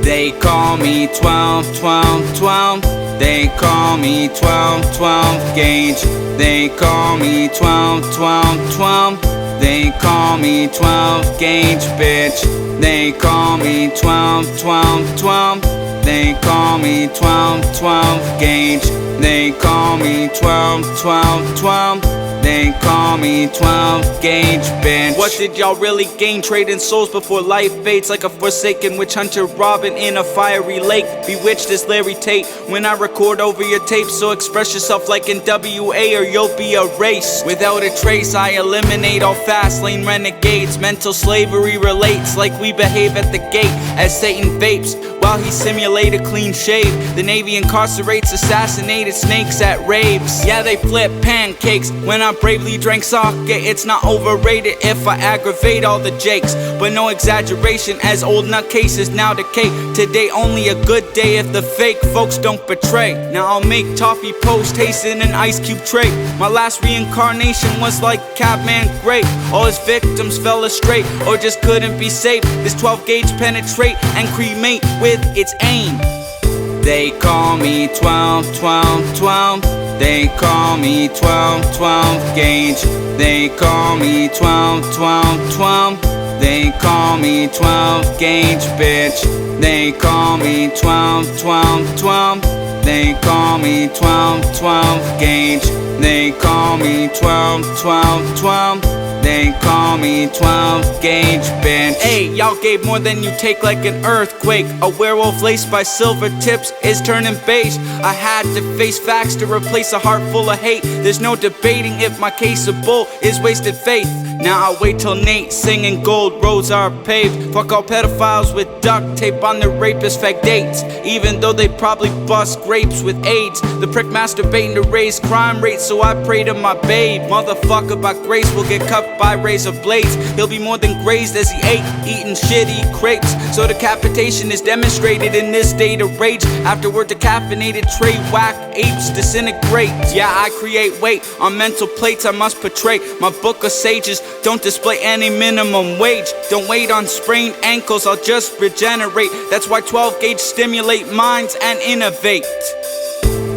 They call me 12, 12, 12. They call me 12, 12 gauge. They call me 12, 12, 12. They call me 12 gauge, bitch. They call me 12, 12, 12. They call me 12, 12 gauge. They call me 12, 12, 12. They call me 12 gauge, bitch. What did y'all really gain trading souls before life fades? Like a forsaken witch hunter robbing in a fiery lake. Bewitched as Larry Tate when I record over your tape. So express yourself like in WA or you'll be erased. Without a trace I eliminate all fast lane renegades. Mental slavery relates like we behave at the gate as Satan vapes while he simulate a clean shave. The Navy incarcerates assassinated snakes at raves. Yeah, they flip pancakes when I bravely drank sake. It's not overrated if I aggravate all the jakes, but no exaggeration as old nutcases now decay. Today only a good day if the fake folks don't betray. Now I'll make toffee post haste in an ice cube tray. My last reincarnation was like Cabman Great. All his victims fell astray or just couldn't be saved. This 12 gauge penetrate and cremate with its aim. They call me 12, 12, 12. They call me 12, 12 gauge. They call me 12, 12, 12. They call me 12 gauge bitch. They call me 12, 12, 12. They call me 12, 12 gauge. They call me 12, 12, 12. They call me 12 gauge bitch. Hey, y'all gave more than you take like an earthquake. A werewolf laced by silver tips is turning beige. I had to face facts to replace a heart full of hate. There's no debating if my case of bull is wasted faith. Now I wait till Nate singing gold roads are paved. Fuck all pedophiles with duct tape on their rapist fake dates. Even though they probably bust grapes with AIDS. The prick masturbating to raise crime rates, so I pray to my babe. Motherfucker by grace will get cut by razor blades. He'll be more than grazed as he ate, eating shitty crepes. So decapitation is demonstrated in this state of rage. Afterward decaffeinated tray whack apes disintegrate. Yeah, I create weight on mental plates I must portray. My book of sages don't display any minimum wage. Don't wait on sprained ankles, I'll just regenerate. That's why 12 gauge stimulate minds and innovate.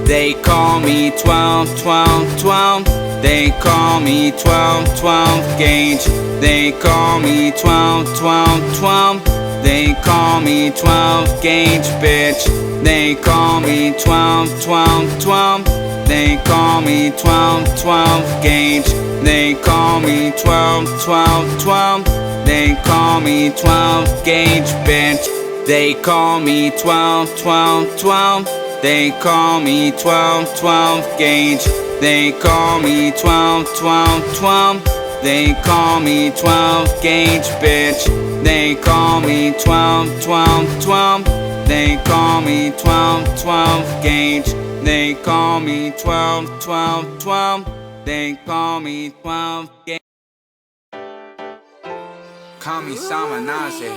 They call me 12, 12, 12. They call me 12, 12 gauge. They call me 12, 12, 12. They call me 12 gauge bitch. They call me 12, 12, 12. They call me 12, 12 gauge. They call me 12, 12, 12. They call me 12 gauge bitch. They call me 12, 12, 12. They call me 12, 12 gauge. They call me 12, 12, 12. They call me 12 gauge bitch. They call me 12, 12, 12. They call me 12, 12 gauge. They call me 12, 12, 12. They call me 12 gauge. Kami-sama naze,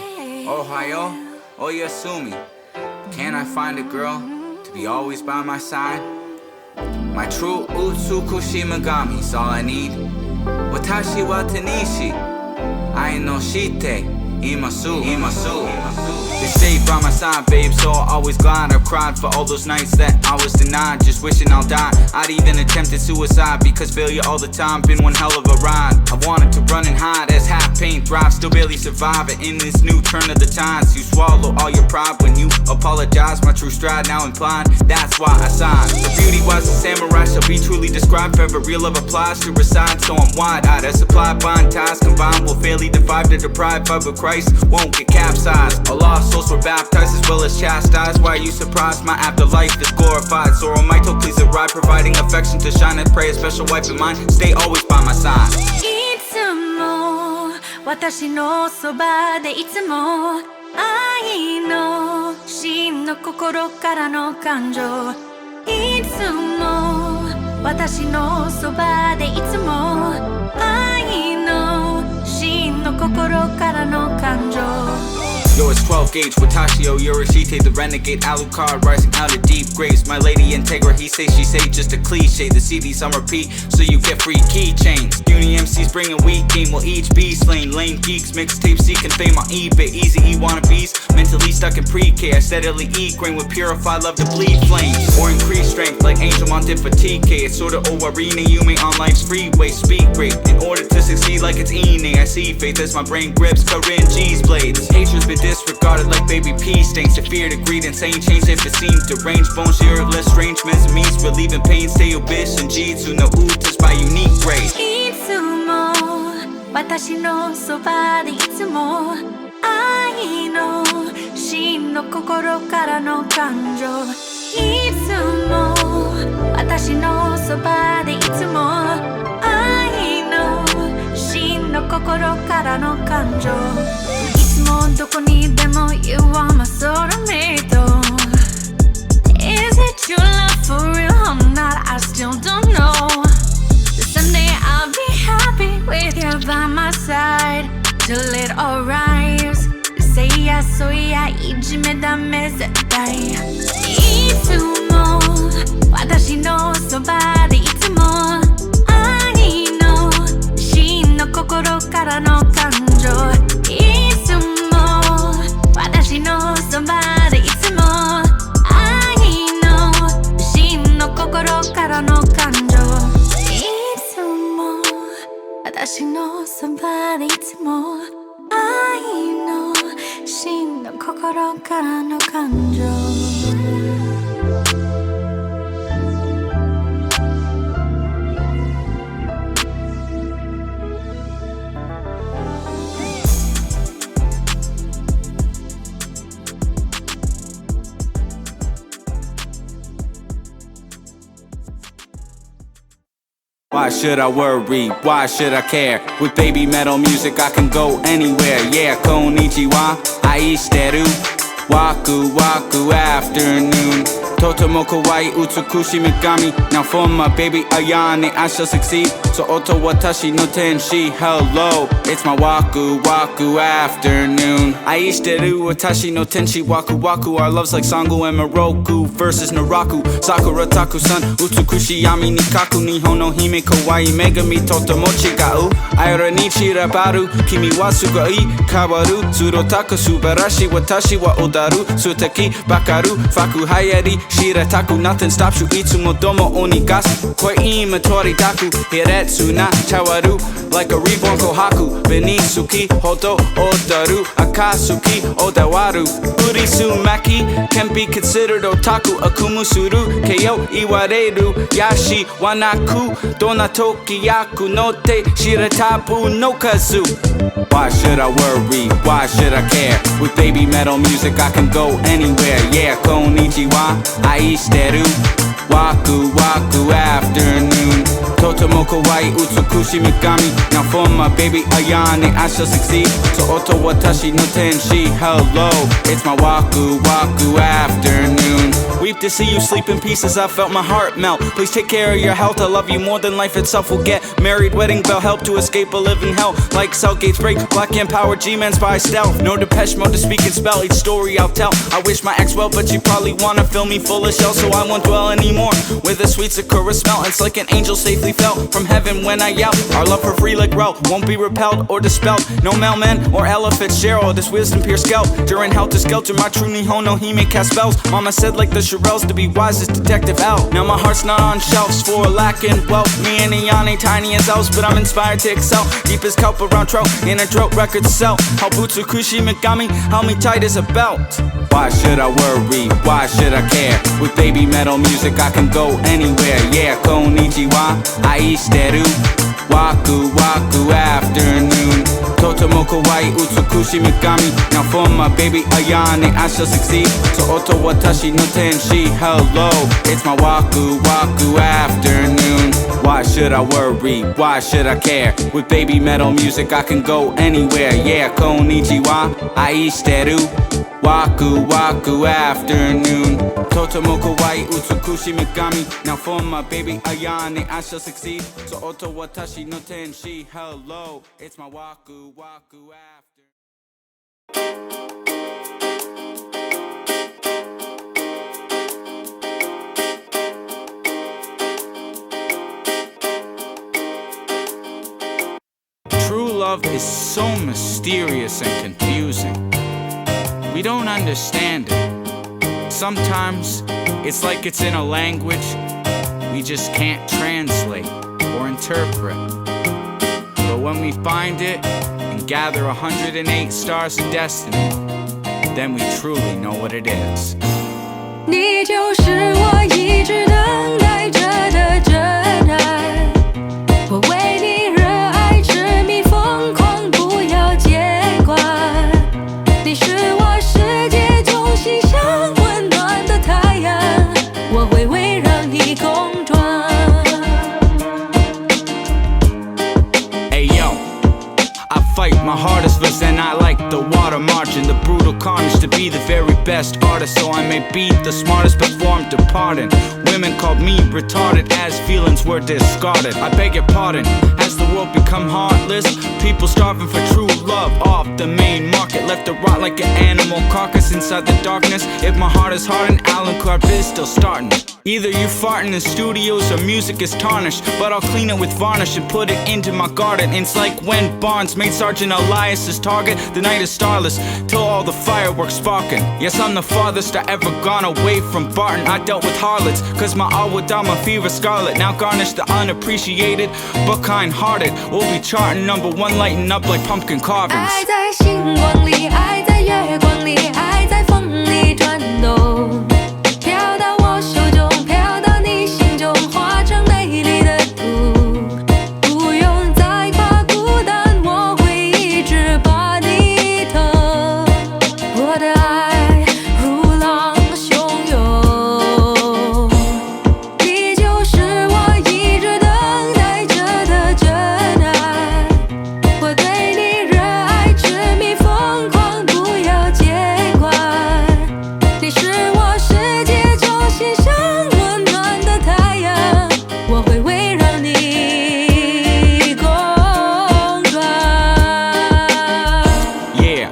Ohio, Oyasumi. Can I find a girl to be always by my side? My true Utsukushi Megami's all I need. Watashi wa Tanishi, I no shite, imasu. They stayed by my side, babe, so I always glad. I've cried for all those nights that I was denied, just wishing I'll die. I'd even attempted suicide because failure all the time been one hell of a ride. I wanted to run and hide as half pain thrive, still barely surviving in this new turn of the times. You swallow all your pride when you apologize. My true stride now implied, that's why I signed. The beauty was a samurai shall be truly described, forever real love applies to reside, so I'm wide-eyed. As supply bind ties combined will fairly divide the deprived of a Christ won't get capsized. A lost souls were baptized as well as chastised. Why are you surprised? My afterlife is glorified. Sorumeito, please arrive, providing affection to shine and pray. A special wife of mine, stay always by my side. いつも私のそばでいつも愛の真の心からの感情いつも私のそばでいつも愛の真の心からの感情 Yo, it's 12 gauge, Watashio, Yorishite, the renegade Alucard, rising out of deep graves. My lady Integra, he say, she say, just a cliche. The CD's on repeat, so you get free keychains. Uni MCs bring a weak game, will each be slain. Lame geeks, mixtape seeking fame on eBay. Easy E wannabes, mentally stuck in pre-K. I steadily eat grain with purified love to bleed flames. Or increase strength like Angel Monte for TK. It's sorta arena, you may on life's freeway. Speak great, in order to succeed like it's Ine. I see faith as my brain grips, Korean cheese blades. Hatred's been disregarded like baby pea stains. To fear, to greed, insane change if it seems deranged. Bone sheer, less strange, means relieving pain. Stay obish and jitsu, no utas by unique grace. いつも私のそばでいつも愛の真の心からの感情いつも私のそばでいつも愛の真の心からの感情いつもどこにでも You are my Sorumeito Is it your love for real or not? I still don't know Someday I'll be happy with you by my side Till it all rise Say ya, so ya, いじめダメ絶対いつも私のそばでいつも愛の真の心からの感情いつも私のそばでいつも愛の真の心からの感情いつも私のそばでいつも愛心からの感情Why should I worry? Why should I care? With baby metal music I can go anywhere. Yeah, konnichiwa, Aishteru, Waku, Waku, afternoon. Totomo kawaii, utsukushi megami. Now for my baby Ayane, I shall succeed. So oto watashi no tenshi, hello. It's my Waku, Waku, afternoon. Aishteru, watashi no tenshi, Waku, Waku. Our love's like Sango and Moroku versus Naraku. Sakura taku-san, utsukushi yami nikaku. Nihon no hime kawaii, megami totomochi gau. Aira ni chirabaru, kimi wa sugoi kawaru. Tsurotaku subarashi, watashi wa odaru. Suteki, bakaru, faku hayari. Shirataku, nothing stops you. Itsumo domo onigasu. Koi ima toridaku. Hiretsu na chawaru. Like a reborn kohaku. Benisuki, hoto, odaru. Akasuki, odawaru. Urisumaki can be considered otaku. Akumusuru, keio iwareru. Yashi, wanaku. Donatoki, yaku no te. Shiratabu no kazu. Why should I worry? Why should I care? With baby metal music I can go anywhere. Yeah, konnichiwa, Aishteru, Waku, Waku, afternoon. Totomo kawaii, utsukushi megami. Now for my baby Ayane I shall succeed. So oto watashi no tenshi, hello. It's my Waku, Waku, afternoon. Weep to see you sleep in pieces, I felt my heart melt. Please take care of your health, I love you more than life itself will get. Married, wedding bell, help to escape a living hell. Like cell gates break, black and power, G-Man's by stealth. No Depeche Mode to speak and spell, each story I'll tell. I wish my ex well, but she probably wanna fill me full of shells. So I won't dwell anymore with a sweet Sakura smell. It's like an angel safely fell from heaven when I yell. Our love for free like Rel won't be repelled or dispelled. No mailman or Ella Fitzgerald, this wisdom pierced scalp. During helter skelter, my true Nihon no Hime cast spells. Mama said like the Shirelles to be wise as Detective Al. Now my heart's not on shelves for lacking wealth. Me and Ayane tiny as elves, but I'm inspired to excel. Deep as kelp around throat, in a throat records sell. How Butsukushi Megami held me tight as a belt. Why should I worry? Why should I care? With baby metal music I can go anywhere. Yeah, konnichiwa, Aishteru, Waku, Waku, afternoon. Totomo kawaii, utsukushi megami. Now for my baby Ayane I shall succeed. So oto watashi no tenshi, hello. It's my Waku, Waku, afternoon. Why should I worry? Why should I care? With baby metal music I can go anywhere. Yeah, konnichiwa, Aishteru, Waku, Waku, afternoon. Totomo kawaii, utsukushi megami. Now for my baby Ayane I shall succeed. So oto watashi no tenshi, hello. It's my Waku, Waku, after. True love is so mysterious and confusing. We don't understand it. Sometimes it's like it's in a language we just can't translate or interpret. But when we find it and gather 108 stars of destiny, then we truly know what it is. 你就是我一直等待着的真爱，我为你热爱痴迷疯狂，不要见怪。你是我世界中心上温暖的太阳，我会围绕你公转。Hey yo, I fight my hardest for Zhen'ai like the water margin, the brutal carnage to be the very best artist. So I may be the smartest before I'm departing. Women called me retarded as feelings were discarded. I beg your pardon, has the world become heartless? People starving for true love off the main market, left to rot like an animal carcass inside the darkness. If my heart is hardened, Alucard is still starting. Either you farting in studios or music is tarnished, but I'll clean it with varnish and put it into my garden. It's like when Barnes made Sergeant Elias's target. The night is starless till all the fireworks sparking. Yes, I'm the farthest I ever gone away from Barton. I dealt with harlots, cause my Awadama fever scarlet. Now garnish the unappreciated but kind-hearted. We'll be charting #1, lighting up like pumpkin carvings. 爱在星光里，爱在月光里，爱在我的爱如浪汹涌，你就是我一直等待着的真爱。我对你热爱痴迷疯狂，不要见怪。你是我世界中心上温暖的太阳，我会围绕你公转。Yeah.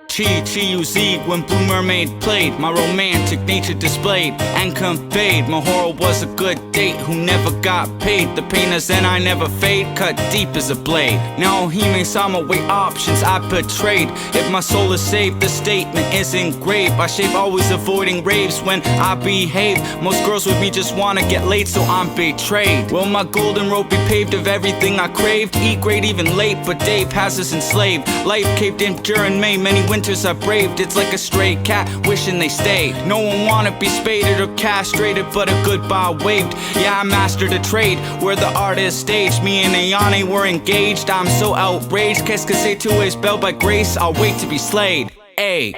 Chi-Chi-U-Z when Blue Mermaid played, my romantic nature displayed and conveyed. My horror was a good date who never got paid. The pain is in I never fade, cut deep as a blade. Now Hime-sama weigh options I betrayed. If my soul is saved, the statement is engraved. I shape always avoiding raves when I behave. Most girls with me just wanna get laid, so I'm betrayed. Will my golden road be paved of everything I craved? Eat great even late, but Dave has us enslaved. Life caved in during May, many winters I braved. It's like a stray cat wishing they stayed. No one wanna be spaded or castrated, but a goodbye waved. Yeah, I mastered a trade where the art is staged. Me and Ayane were engaged. I'm so outraged. Qu'est-ce que c'est tout is bell by grace. I'll wait to be slayed. Ayy.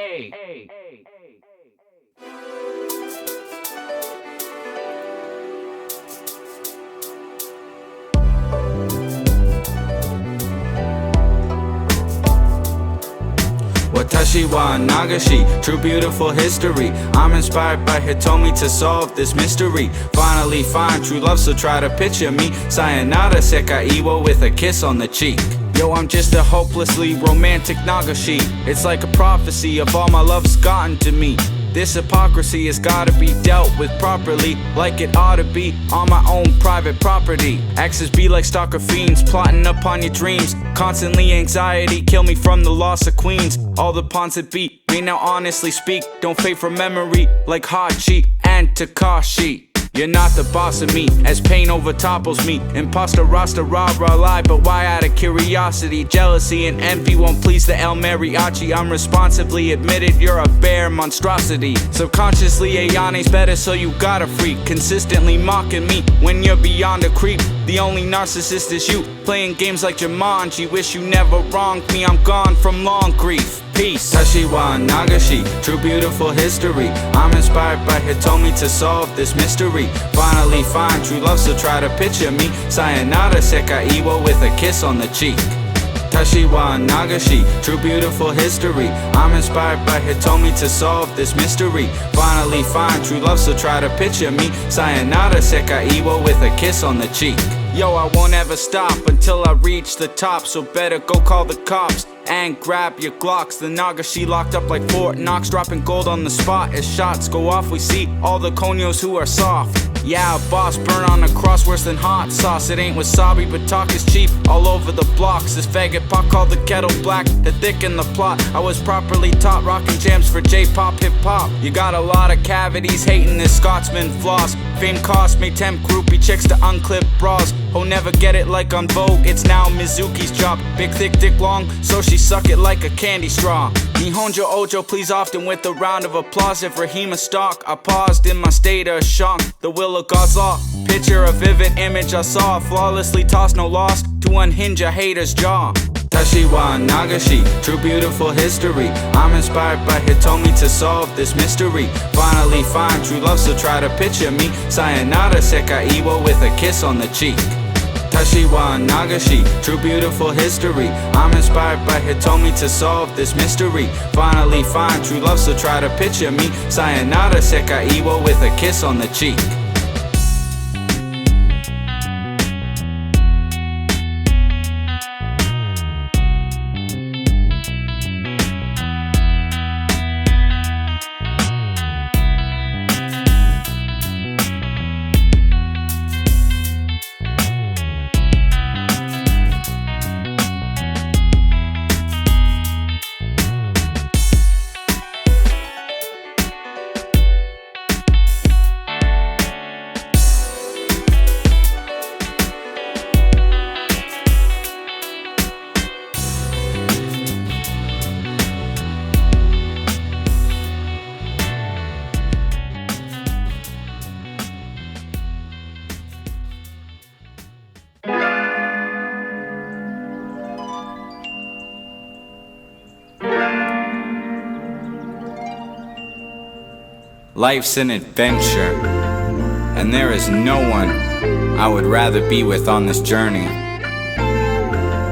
私は Nagashi, true beautiful history. I'm inspired by Hitomi to solve this mystery. Finally find true love, so try to picture me. Sayonara sekai wo with a kiss on the cheek. Yo, I'm just a hopelessly romantic Nagashi. It's like a prophecy of all my love's gotten to me. This hypocrisy has gotta be dealt with properly, like it ought to be on my own private property. Exes be like stalker fiends, plotting upon your dreams. Constantly anxiety, kill me from the loss of queens. All the pawns that beat me now honestly speak. Don't fade from memory like Hachi and Takashi. You're not the boss of me, as pain overtopples me. Imposter roster rah-rah lie, but why out of curiosity? Jealousy and envy won't please the El Mariachi. I'm responsibly admitted you're a bare monstrosity. Subconsciously Ayane's better, so you gotta freak. Consistently mocking me when you're beyond a creep. The only narcissist is you, playing games like Jumanji. Wish you never wronged me, I'm gone from long grief. Peace. Tashi wa Nagashi, true beautiful history. I'm inspired by Hitomi to solve this mystery. Finally find true love, so try to picture me. Sayonara sekai wo with a kiss on the cheek. Tashi wa Nagashi, true beautiful history. I'm inspired by Hitomi to solve this mystery. Finally find true love, so try to picture me. Sayonara sekai wo with a kiss on the cheek. Yo, I won't ever stop until I reach the top, so better go call the cops and grab your Glocks. The Nagashi locked up like Fort Knox, dropping gold on the spot. As shots go off, we see all the Konyos who are soft. Yeah, a boss burn on a cross worse than hot sauce. It ain't wasabi, but talk is cheap all over the blocks. This faggot pot called the kettle black to thicken the plot. I was properly taught rocking jams for J-pop, hip-hop. You got a lot of cavities hating this Scotsman floss. Fame cost me tempt groupie chicks to unclip bras. Oh, never get it like on Vogue, it's now Mizuki's job. Big, thick, dick long, so she suck it like a candy straw. Nihonjo Ojo, please often with a round of applause. If Rahima stalk, I paused in my state of shock. The will of God's law, picture a vivid image I saw. Flawlessly tossed, no loss, to unhinge a hater's jaw. Tashi wa Nagashi, true beautiful history. I'm inspired by Hitomi to solve this mystery. Finally find true love, so try to picture me. Sayonara sekai wo with a kiss on the cheek. Tashi wa Nagashi, true beautiful history. I'm inspired by Hitomi to solve this mystery. Finally find true love, so try to picture me. Sayonara sekai wo with a kiss on the cheek. Life's an adventure, and there is no one I would rather be with on this journey.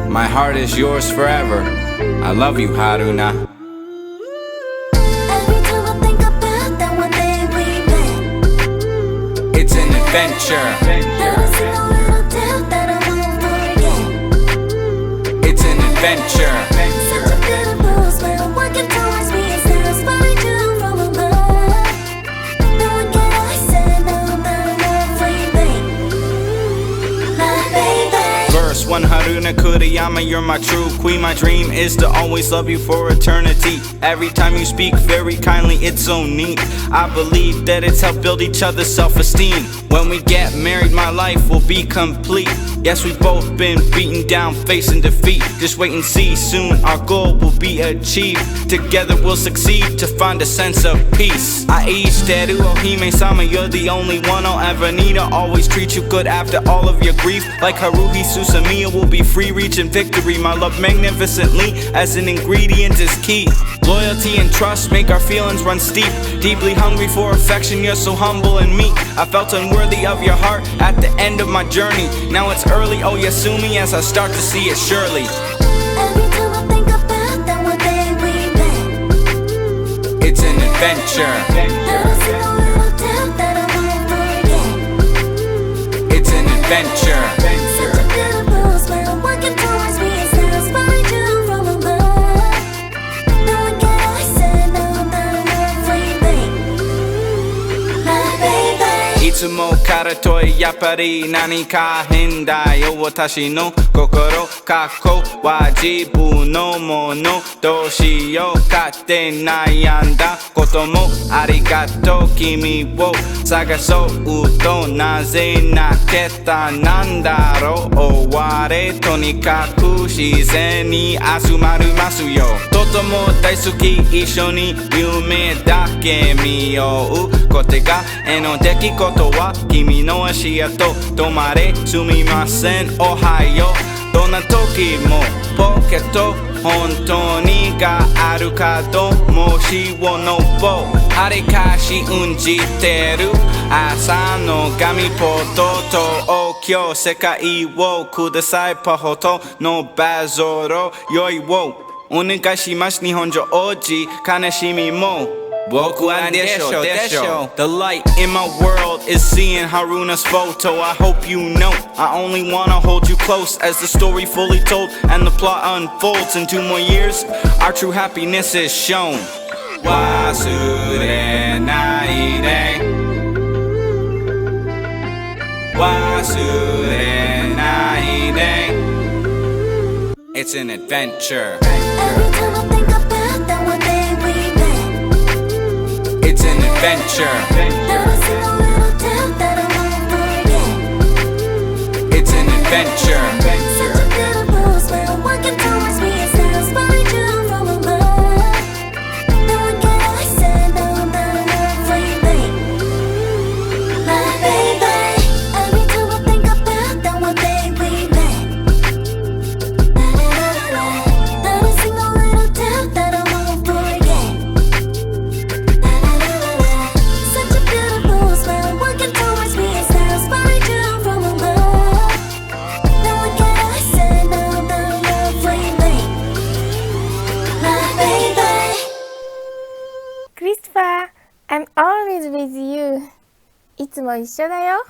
My heart is yours forever. I love you, Haruna. Every time I think about that one day we met, It's an adventure. there is no little doubt that I won't forget. It's an adventure. Such a beautiful smile working towards me and satisfied you from above. No one can I say no about love for you, babe. My baby. Verse 1 Haruna Kuriyama, you're my true queen. My dream is to always love you for eternity. Every time you speak very kindly, it's so neat. I believe that it's helped build each other's self-esteem. When we get married, my life will be complete. Yes, we've both been beaten down, facing defeat. Just wait and see, soon our goal will be achieved. Together we'll succeed to find a sense of peace. Aishteru, Ohime-sama, you're the only one I'll ever need. I'll always treat you good after all of your grief. Like Haruhi Suzumiya will be free, reaching victory. My love magnificently as an ingredient is key. Loyalty and trust make our feelings run steep. Deeply hungry for affection, you're so humble and meek. I felt unworthy of your heart at the end of my journey. Now it's early, oh Yasumi, as I start to see it surely. Every time I think about that one day we met, It's an adventure. there is no little doubt that I won't forget. It's an adventure. Such a beautiful smile working towards me and satisfied you from above. No one can I say no about love for you, babe. My baby. いつもから遠いやっぱり何か変だよ私の心過去は自分のものどうしようかって悩んだこともありがとう君を探そうとなぜ泣けたなんだろう終われとにかく自然に集まりますよとても大好き一緒に夢だけ見ようこてがへの出来事は君の足跡止まれすみませんおはようどんな時もポケット本当にがあるかともしをのぼあれか信じてる朝の紙ポトと今日世界をくださいパホとのバゾロ良いをお願いします日本女王子悲しみも僕はでしょでしょ The light in my world is seeing Haruna's photo I hope you know I only wanna hold you close as the story fully told and the plot unfolds in 2 more years our true happiness is shown 忘れないで忘れないで It's an adventure Every time I think about that one day we met, It's an adventure there is no little doubt that I won't forget. It's an adventure Such a beautiful smile working towards me and satisfied you from above. No one can I say no about love for you, babe. My baby. Every time I think about that one day we met, there is no little doubt that I won't forget. Such a beautiful smile working towards me and satisfied you from above. No one can I say no about love for you, babe. My baby. Christopher, I'm always with you. いつも一緒だよ。